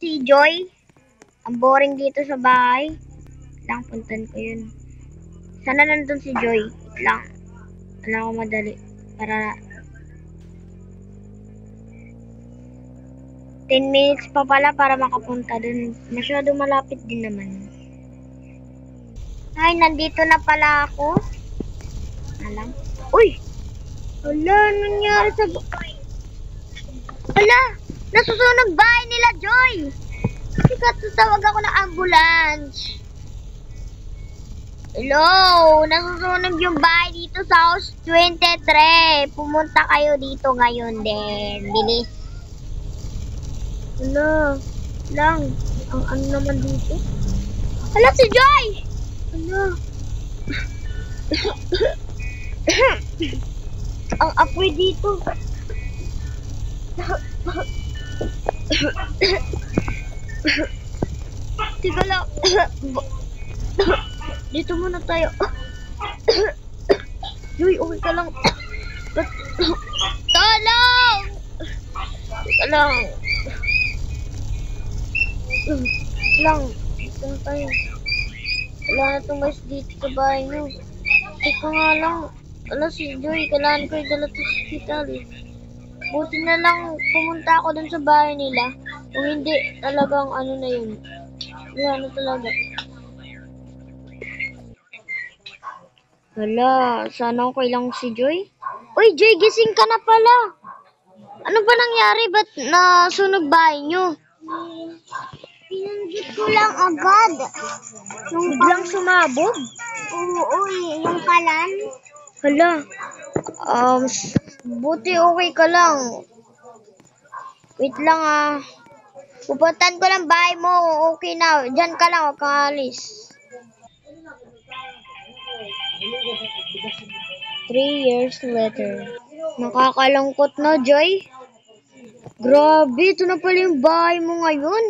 si Joy. Ang boring dito sa bahay. Lang, puntan ko yun. Sana nandun si Joy. Lang. Wala ko madali. Para 10 minutes pa pala para makapunta dun. Masyado malapit din naman. Ay, nandito na pala ako. Alam. Uy! Wala, nangyari sa... Wala! Nasusunog bahay nila, Joy! Kasi tatawag ako ng ambulance. Hello! Nasusunog yung bahay dito sa house 23. Pumunta kayo dito ngayon din. Bilis. Wala. Lang. Ang ano naman dito? Hala, si Joy! Wala. Ang apoy dito. Teka lang. Dito muna tayo. Joy, okay ka lang. Tolong! Teka lang. Lang. Dito na tayo. Wala na tumays dito sa bahay nyo. Teka nga lang. Wala si Joy. Kailangan ko idala to sa hospital eh. Buti na lang pumunta ako dun sa bahay nila. Kung hindi, talagang ano na yun. Wala na talaga. Wala, sana okay lang si Joy. Uy, Joy, gising ka na pala. Ano ba nangyari? Ba't nasunog bahay nyo? Pinanggit ko lang agad. Yung biglang sumabog? Oo, yung kalan. Hala. Buti okay ka lang. Wait lang ah. Pupuntan ko lang bahay mo. Okay na. Diyan ka lang. Huwag kang alis. 3 years later. Nakakalangkot na, Joy. Grabe. Ito na pala yung bahay mo ngayon.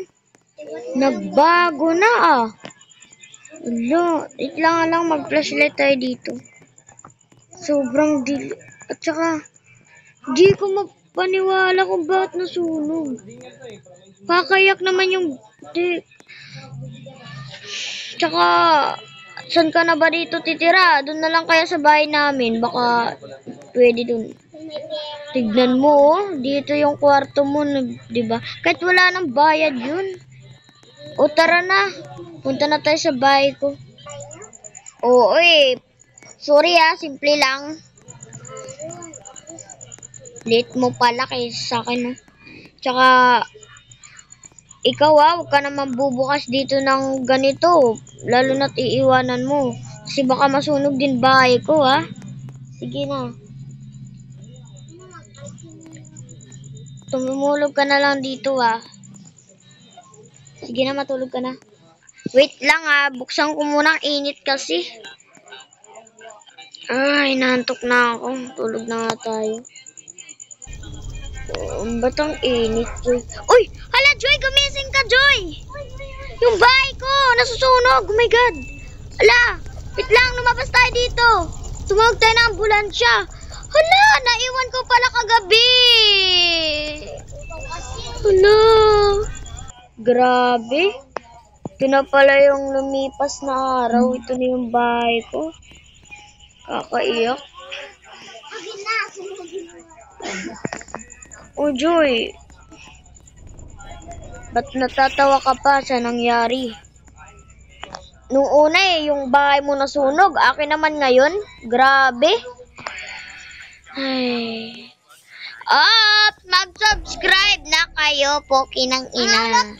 Nagbago na ah. Hala. Wait lang mag-flashlight tayo dito. Sobrang dilim. At saka, di ko mapaniwala kung bakit nasunog. Kakayak naman yung... Tsaka, saan ka na ba dito titira? Doon na lang kaya sa bahay namin. Baka pwede doon. Tignan mo, oh. Dito yung kwarto mo, diba? Kahit wala nang bayad yun. O tara na. Punta na tayo sa bahay ko. Oo, eh. Sorry ah, simple lang. Late mo pala kaysa sa akin. Tsaka, ikaw huwag ka naman bubukas dito ng ganito. Lalo na't iiwanan mo. Kasi baka masunog din bahay ko ha. Sige na. Tumulog ka na lang dito ha. Sige na, matulog ka na. Wait lang ha, buksan ko muna ang init kasi. Ay, naantok na ako. Tulog na nga tayo. Ba't ang init, Joy? Uy! Hala, Joy! Gumising ka, Joy! Yung bahay ko! Nasusunog! Oh my God! Hala! Wait lang! Lumabas tayo dito! Tumawag tayo ng ambulansya! Hala! Naiwan ko pala kagabi! Hala! Grabe! Ito na pala yung lumipas na araw. Ito na yung bahay ko. Kakaiyak. Oh, Joy. Ba't natatawa ka pa sa nangyari? Nung una yung bahay mo nasunog. Akin naman ngayon. Grabe. Ay. At mag-subscribe na kayo po, kinang ina.